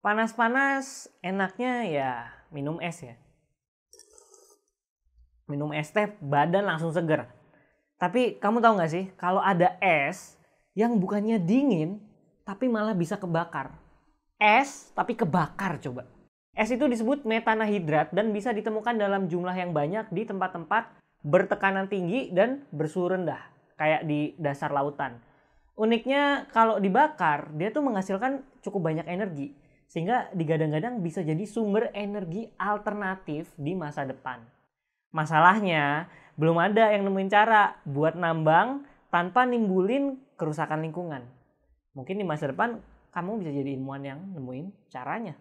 Panas-panas enaknya ya minum es ya. Minum es teh badan langsung seger. Tapi kamu tahu gak sih kalau ada es yang bukannya dingin tapi malah bisa kebakar. Es tapi kebakar coba. Es itu disebut metanahidrat dan bisa ditemukan dalam jumlah yang banyak di tempat-tempat bertekanan tinggi dan bersuhu rendah. Kayak di dasar lautan. Uniknya kalau dibakar dia tuh menghasilkan cukup banyak energi. Sehingga digadang-gadang bisa jadi sumber energi alternatif di masa depan. Masalahnya belum ada yang nemuin cara buat nambang tanpa nimbulin kerusakan lingkungan. Mungkin di masa depan kamu bisa jadi ilmuwan yang nemuin caranya.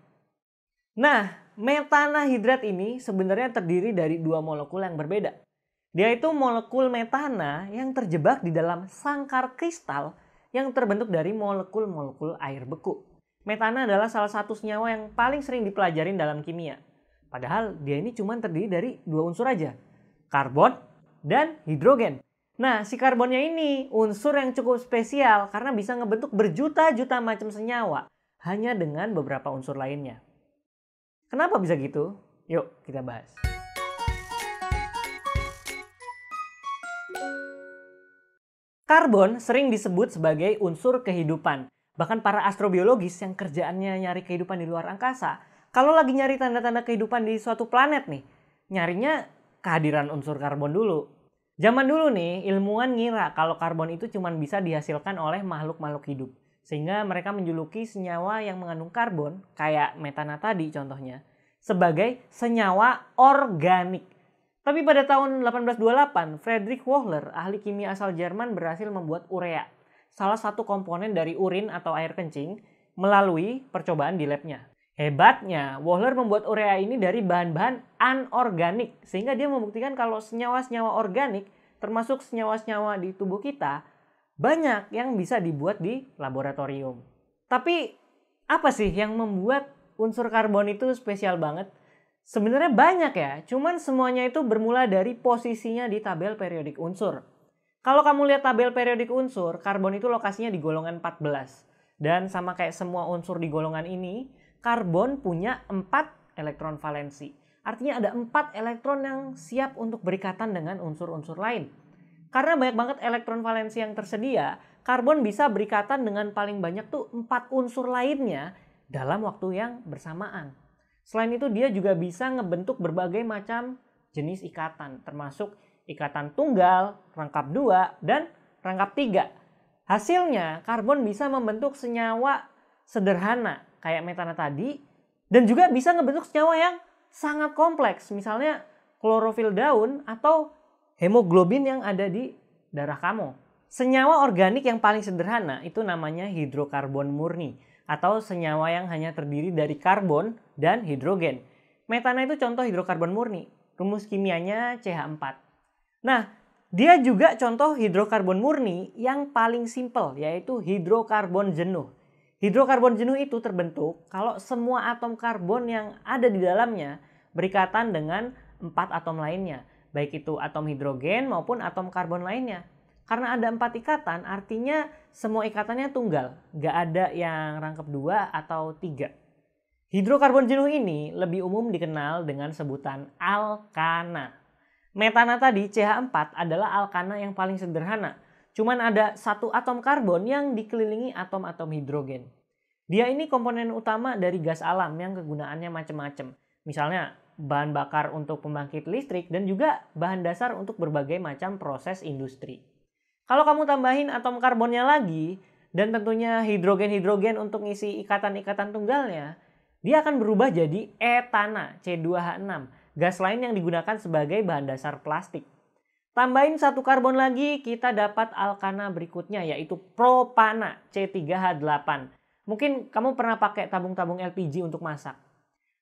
Nah, metanahidrat ini sebenarnya terdiri dari dua molekul yang berbeda. Dia itu molekul metana yang terjebak di dalam sangkar kristal yang terbentuk dari molekul-molekul air beku. Metana adalah salah satu senyawa yang paling sering dipelajarin dalam kimia. Padahal dia ini cuma terdiri dari dua unsur aja, karbon dan hidrogen. Nah, si karbonnya ini unsur yang cukup spesial karena bisa ngebentuk berjuta-juta macam senyawa hanya dengan beberapa unsur lainnya. Kenapa bisa gitu? Yuk kita bahas. Karbon sering disebut sebagai unsur kehidupan. Bahkan para astrobiologis yang kerjaannya nyari kehidupan di luar angkasa, kalau lagi nyari tanda-tanda kehidupan di suatu planet nih, nyarinya kehadiran unsur karbon dulu. Zaman dulu nih, ilmuwan ngira kalau karbon itu cuma bisa dihasilkan oleh makhluk-makhluk hidup. Sehingga mereka menjuluki senyawa yang mengandung karbon, kayak metana tadi contohnya, sebagai senyawa organik. Tapi pada tahun 1828, Friedrich Wöhler, ahli kimia asal Jerman, berhasil membuat urea, salah satu komponen dari urin atau air kencing, melalui percobaan di labnya. Hebatnya, Wöhler membuat urea ini dari bahan-bahan anorganik, sehingga dia membuktikan kalau senyawa-senyawa organik, termasuk senyawa-senyawa di tubuh kita, banyak yang bisa dibuat di laboratorium. Tapi apa sih yang membuat unsur karbon itu spesial banget? Sebenarnya banyak ya, cuman semuanya itu bermula dari posisinya di tabel periodik unsur. Kalau kamu lihat tabel periodik unsur, karbon itu lokasinya di golongan 14. Dan sama kayak semua unsur di golongan ini, karbon punya 4 elektron valensi. Artinya ada 4 elektron yang siap untuk berikatan dengan unsur-unsur lain. Karena banyak banget elektron valensi yang tersedia, karbon bisa berikatan dengan paling banyak tuh 4 unsur lainnya dalam waktu yang bersamaan. Selain itu dia juga bisa ngebentuk berbagai macam jenis ikatan, termasuk ikatan tunggal, rangkap 2, dan rangkap 3. Hasilnya karbon bisa membentuk senyawa sederhana kayak metana tadi, dan juga bisa ngebentuk senyawa yang sangat kompleks, misalnya klorofil daun atau hemoglobin yang ada di darah kamu. Senyawa organik yang paling sederhana itu namanya hidrokarbon murni, atau senyawa yang hanya terdiri dari karbon dan hidrogen. Metana itu contoh hidrokarbon murni, rumus kimianya CH4. Nah, dia juga contoh hidrokarbon murni yang paling simpel, yaitu hidrokarbon jenuh. Hidrokarbon jenuh itu terbentuk kalau semua atom karbon yang ada di dalamnya berikatan dengan 4 atom lainnya, baik itu atom hidrogen maupun atom karbon lainnya. Karena ada 4 ikatan, artinya semua ikatannya tunggal, gak ada yang rangkap 2 atau 3. Hidrokarbon jenuh ini lebih umum dikenal dengan sebutan alkana. Metana tadi, CH4, adalah alkana yang paling sederhana. Cuman ada 1 atom karbon yang dikelilingi atom-atom hidrogen. Dia ini komponen utama dari gas alam yang kegunaannya macam-macam. Misalnya bahan bakar untuk pembangkit listrik dan juga bahan dasar untuk berbagai macam proses industri. Kalau kamu tambahin atom karbonnya lagi, dan tentunya hidrogen-hidrogen untuk ngisi ikatan-ikatan tunggalnya, dia akan berubah jadi etana, C2H6, gas lain yang digunakan sebagai bahan dasar plastik. Tambahin 1 karbon lagi, kita dapat alkana berikutnya, yaitu propana, C3H8. Mungkin kamu pernah pakai tabung-tabung LPG untuk masak.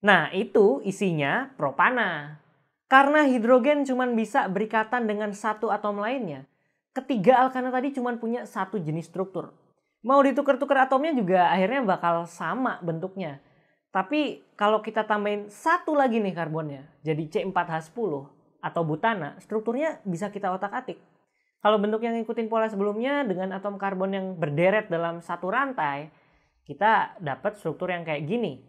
Nah, itu isinya propana. Karena hidrogen cuma bisa berikatan dengan 1 atom lainnya, ketiga alkana tadi cuma punya 1 jenis struktur. Mau ditukar-tukar atomnya juga akhirnya bakal sama bentuknya. Tapi kalau kita tambahin 1 lagi nih karbonnya, jadi C4H10 atau butana, strukturnya bisa kita otak-atik. Kalau bentuk yang ngikutin pola sebelumnya dengan atom karbon yang berderet dalam 1 rantai, kita dapat struktur yang kayak gini.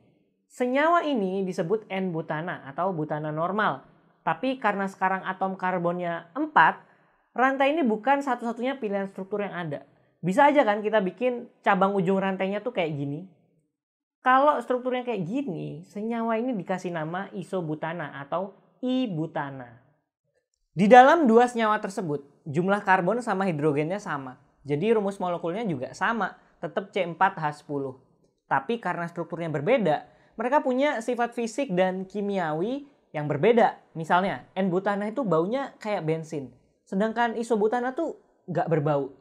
Senyawa ini disebut N-butana atau butana normal. Tapi karena sekarang atom karbonnya 4, rantai ini bukan satu-satunya pilihan struktur yang ada. Bisa aja kan kita bikin cabang ujung rantainya tuh kayak gini. Kalau strukturnya kayak gini, senyawa ini dikasih nama isobutana atau I-butana. Di dalam dua senyawa tersebut, jumlah karbon sama hidrogennya sama. Jadi rumus molekulnya juga sama, tetap C4H10. Tapi karena strukturnya berbeda, mereka punya sifat fisik dan kimiawi yang berbeda. Misalnya, N-butana itu baunya kayak bensin. Sedangkan isobutana tuh nggak berbau.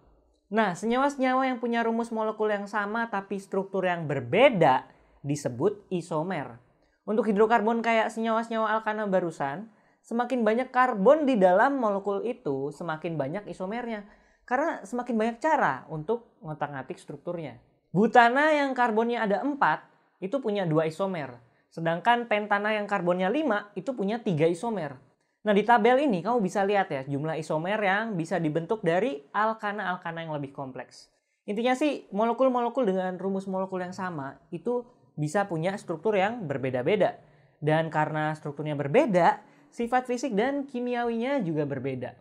Nah, senyawa-senyawa yang punya rumus molekul yang sama tapi struktur yang berbeda disebut isomer. Untuk hidrokarbon kayak senyawa-senyawa alkana barusan, semakin banyak karbon di dalam molekul itu, semakin banyak isomernya. Karena semakin banyak cara untuk ngotak-ngatik strukturnya. Butana yang karbonnya ada 4, itu punya 2 isomer. Sedangkan pentana yang karbonnya 5, itu punya 3 isomer. Nah, di tabel ini kamu bisa lihat ya jumlah isomer yang bisa dibentuk dari alkana-alkana yang lebih kompleks. Intinya sih molekul-molekul dengan rumus molekul yang sama itu bisa punya struktur yang berbeda-beda. Dan karena strukturnya berbeda, sifat fisik dan kimiawinya juga berbeda.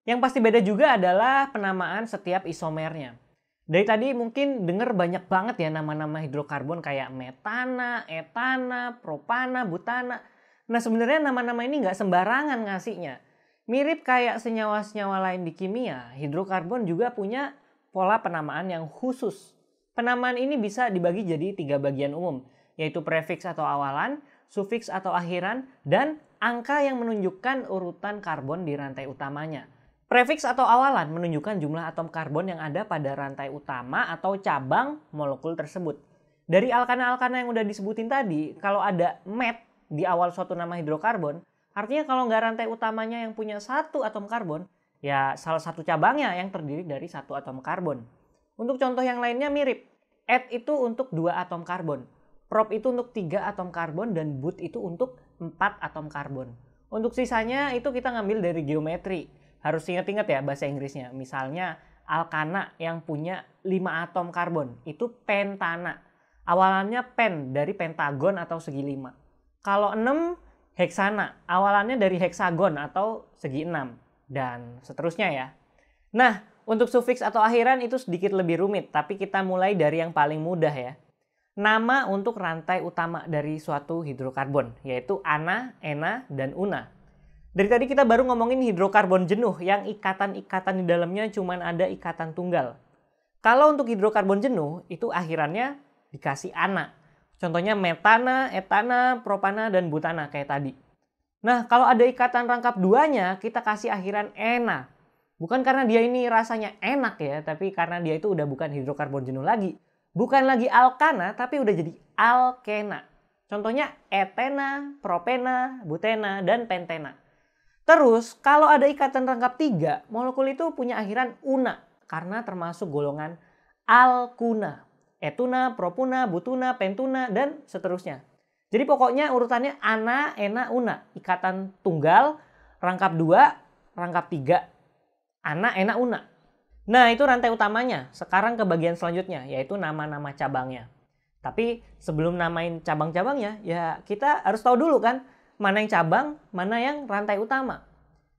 Yang pasti beda juga adalah penamaan setiap isomernya. Dari tadi mungkin denger banyak banget ya nama-nama hidrokarbon kayak metana, etana, propana, butana. Nah sebenarnya nama-nama ini nggak sembarangan ngasihnya. Mirip kayak senyawa-senyawa lain di kimia, hidrokarbon juga punya pola penamaan yang khusus. Penamaan ini bisa dibagi jadi 3 bagian umum, yaitu prefiks atau awalan, sufiks atau akhiran, dan angka yang menunjukkan urutan karbon di rantai utamanya. Prefiks atau awalan menunjukkan jumlah atom karbon yang ada pada rantai utama atau cabang molekul tersebut. Dari alkana-alkana yang udah disebutin tadi, kalau ada met di awal suatu nama hidrokarbon, artinya kalau nggak rantai utamanya yang punya 1 atom karbon, ya salah satu cabangnya yang terdiri dari 1 atom karbon. Untuk contoh yang lainnya mirip. Et itu untuk 2 atom karbon, prop itu untuk 3 atom karbon, dan but itu untuk 4 atom karbon. Untuk sisanya itu kita ngambil dari geometri. Harus ingat-ingat ya bahasa Inggrisnya. Misalnya alkana yang punya 5 atom karbon itu pentana. Awalannya pen dari pentagon atau segi 5. Kalau 6 heksana, awalannya dari heksagon atau segi 6. Dan seterusnya ya. Nah, untuk sufiks atau akhiran itu sedikit lebih rumit, tapi kita mulai dari yang paling mudah ya. Nama untuk rantai utama dari suatu hidrokarbon, yaitu ana, ena, dan una. Dari tadi kita baru ngomongin hidrokarbon jenuh yang ikatan-ikatan di dalamnya cuma ada ikatan tunggal. Kalau untuk hidrokarbon jenuh itu akhirannya dikasih ana. Contohnya metana, etana, propana, dan butana kayak tadi. Nah kalau ada ikatan rangkap duanya kita kasih akhiran ena. Bukan karena dia ini rasanya enak ya, tapi karena dia itu udah bukan hidrokarbon jenuh lagi. Bukan lagi alkana tapi udah jadi alkena. Contohnya etena, propena, butena, dan pentena. Terus kalau ada ikatan rangkap 3, molekul itu punya akhiran una karena termasuk golongan alkuna. Etuna, propuna, butuna, pentuna, dan seterusnya. Jadi pokoknya urutannya ana, ena, una. Ikatan tunggal, rangkap 2, rangkap 3. Ana, ena, una. Nah itu rantai utamanya. Sekarang ke bagian selanjutnya yaitu nama-nama cabangnya. Tapi sebelum namain cabang-cabangnya ya kita harus tahu dulu kan. Mana yang cabang, mana yang rantai utama.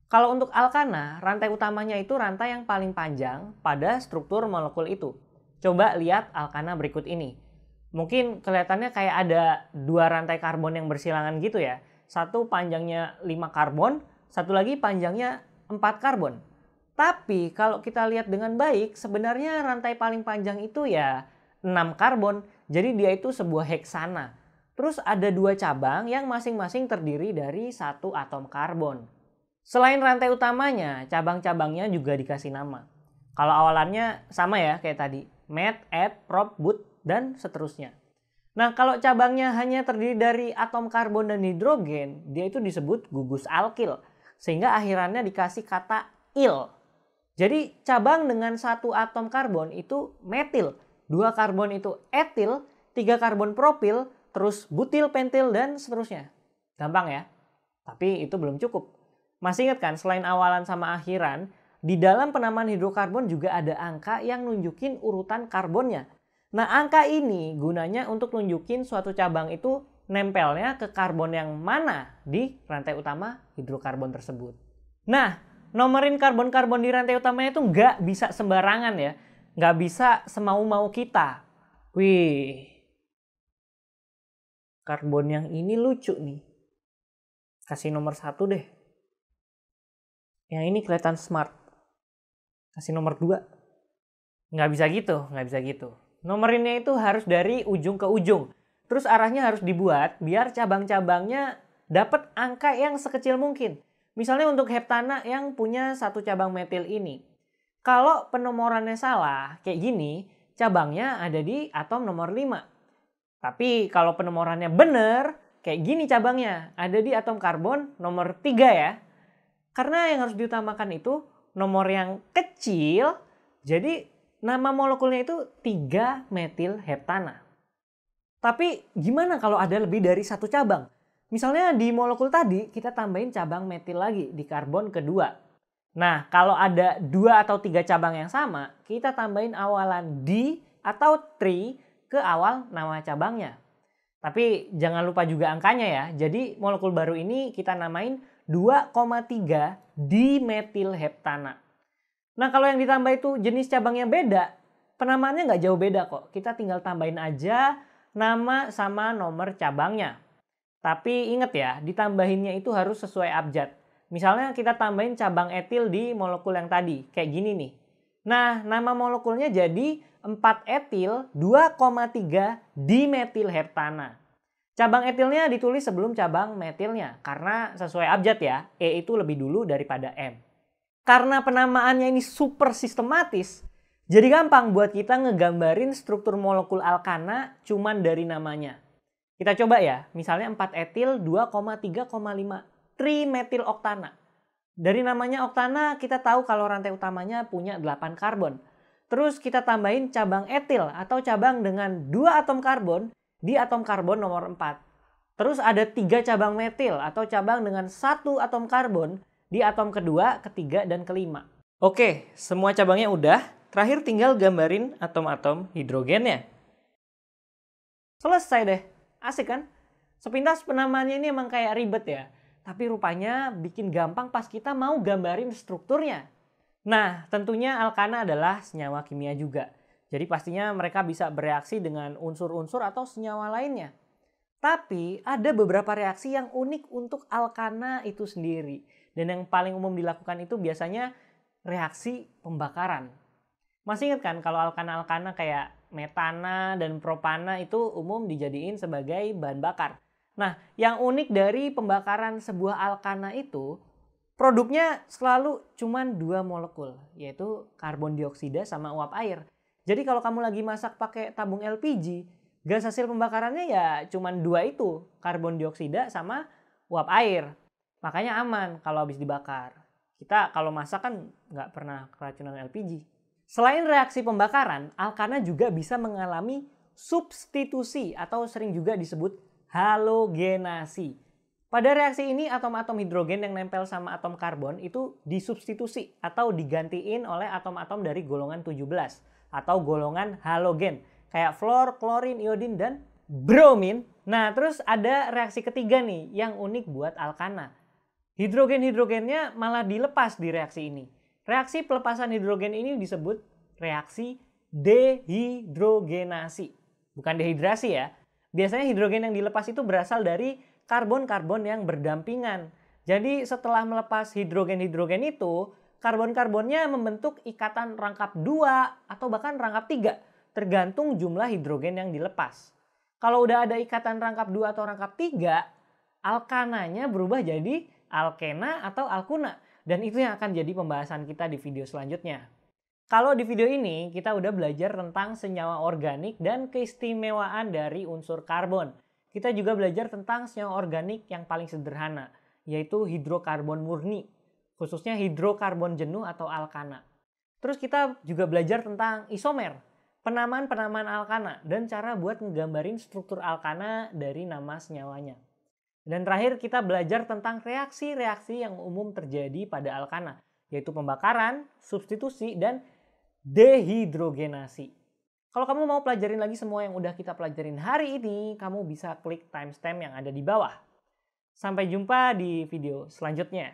Kalau untuk alkana, rantai utamanya itu rantai yang paling panjang pada struktur molekul itu. Coba lihat alkana berikut ini. Mungkin kelihatannya kayak ada 2 rantai karbon yang bersilangan gitu ya. Satu panjangnya 5 karbon, satu lagi panjangnya 4 karbon. Tapi kalau kita lihat dengan baik, sebenarnya rantai paling panjang itu ya 6 karbon. Jadi dia itu sebuah heksana. Terus ada 2 cabang yang masing-masing terdiri dari 1 atom karbon. Selain rantai utamanya, cabang-cabangnya juga dikasih nama. Kalau awalannya sama ya kayak tadi. Met, et, prop, but, dan seterusnya. Nah kalau cabangnya hanya terdiri dari atom karbon dan hidrogen, dia itu disebut gugus alkil. Sehingga akhirannya dikasih kata il. Jadi cabang dengan 1 atom karbon itu metil. 2 karbon itu etil, 3 karbon propil, terus butil, pentil, dan seterusnya. Gampang ya? Tapi itu belum cukup. Masih ingat kan selain awalan sama akhiran, di dalam penamaan hidrokarbon juga ada angka yang nunjukin urutan karbonnya. Nah angka ini gunanya untuk nunjukin suatu cabang itu nempelnya ke karbon yang mana di rantai utama hidrokarbon tersebut. Nah, nomorin karbon-karbon di rantai utamanya itu nggak bisa sembarangan ya. Nggak bisa semau-mau kita. Wih, karbon yang ini lucu nih. Kasih nomor 1 deh. Yang ini kelihatan smart. Kasih nomor 2. Nggak bisa gitu. Nomerinnya itu harus dari ujung ke ujung. Terus arahnya harus dibuat biar cabang-cabangnya dapat angka yang sekecil mungkin. Misalnya untuk heptana yang punya 1 cabang metil ini. Kalau penomorannya salah, kayak gini, cabangnya ada di atom nomor 5. Tapi kalau penomorannya benar, kayak gini cabangnya, ada di atom karbon nomor 3 ya. Karena yang harus diutamakan itu nomor yang kecil, jadi nama molekulnya itu 3 metil heptana. Tapi gimana kalau ada lebih dari 1 cabang? Misalnya di molekul tadi kita tambahin cabang metil lagi di karbon kedua. Nah, kalau ada 2 atau 3 cabang yang sama, kita tambahin awalan D atau tri ke awal nama cabangnya. Tapi jangan lupa juga angkanya ya. Jadi molekul baru ini kita namain 2,3 dimetilheptana. Nah, kalau yang ditambah itu jenis cabangnya beda, penamaannya nggak jauh beda kok. Kita tinggal tambahin aja nama sama nomor cabangnya. Tapi ingat ya, ditambahinnya itu harus sesuai abjad. Misalnya kita tambahin cabang etil di molekul yang tadi, kayak gini nih. Nah, nama molekulnya jadi 4 etil 2,3 dimetilheptana. Cabang etilnya ditulis sebelum cabang metilnya, karena sesuai abjad ya, E itu lebih dulu daripada M. Karena penamaannya ini super sistematis, jadi gampang buat kita ngegambarin struktur molekul alkana cuman dari namanya. Kita coba ya, misalnya 4 etil 2,3,5 trimetiloktana. Dari namanya oktana kita tahu kalau rantai utamanya punya 8 karbon. Terus kita tambahin cabang etil atau cabang dengan 2 atom karbon di atom karbon nomor 4. Terus ada 3 cabang metil atau cabang dengan 1 atom karbon di atom kedua, ketiga, dan kelima. Oke, semua cabangnya udah. Terakhir tinggal gambarin atom-atom hidrogennya. Selesai deh. Asik kan? Sepintas penamaannya ini emang kayak ribet ya. Tapi rupanya bikin gampang pas kita mau gambarin strukturnya. Nah, tentunya alkana adalah senyawa kimia juga. Jadi pastinya mereka bisa bereaksi dengan unsur-unsur atau senyawa lainnya. Tapi ada beberapa reaksi yang unik untuk alkana itu sendiri. Dan yang paling umum dilakukan itu biasanya reaksi pembakaran. Masih ingat kan kalau alkana-alkana kayak metana dan propana itu umum dijadiin sebagai bahan bakar. Nah, yang unik dari pembakaran sebuah alkana itu, produknya selalu cuma 2 molekul, yaitu karbon dioksida sama uap air. Jadi kalau kamu lagi masak pakai tabung LPG, gas hasil pembakarannya ya cuma 2 itu, karbon dioksida sama uap air. Makanya aman kalau habis dibakar. Kita kalau masak kan nggak pernah keracunan LPG. Selain reaksi pembakaran, alkana juga bisa mengalami substitusi atau sering juga disebut halogenasi. Pada reaksi ini atom-atom hidrogen yang nempel sama atom karbon itu disubstitusi atau digantiin oleh atom-atom dari golongan 17 atau golongan halogen kayak fluor, klorin, iodin, dan bromin. Nah, terus ada reaksi ketiga nih yang unik buat alkana. Hidrogen-hidrogennya malah dilepas di reaksi ini. Reaksi pelepasan hidrogen ini disebut reaksi dehidrogenasi. Bukan dehidrasi ya. Biasanya hidrogen yang dilepas itu berasal dari karbon-karbon yang berdampingan. Jadi setelah melepas hidrogen-hidrogen itu, karbon-karbonnya membentuk ikatan rangkap 2 atau bahkan rangkap 3, tergantung jumlah hidrogen yang dilepas. Kalau udah ada ikatan rangkap 2 atau rangkap 3, alkananya berubah jadi alkena atau alkuna. Dan itu yang akan jadi pembahasan kita di video selanjutnya. Kalau di video ini kita udah belajar tentang senyawa organik dan keistimewaan dari unsur karbon. Kita juga belajar tentang senyawa organik yang paling sederhana, yaitu hidrokarbon murni, khususnya hidrokarbon jenuh atau alkana. Terus kita juga belajar tentang isomer, penamaan-penamaan alkana, dan cara buat ngegambarin struktur alkana dari nama senyawanya. Dan terakhir kita belajar tentang reaksi-reaksi yang umum terjadi pada alkana, yaitu pembakaran, substitusi, dan dehidrogenasi. Kalau kamu mau pelajarin lagi semua yang udah kita pelajarin hari ini, kamu bisa klik timestamp yang ada di bawah. Sampai jumpa di video selanjutnya.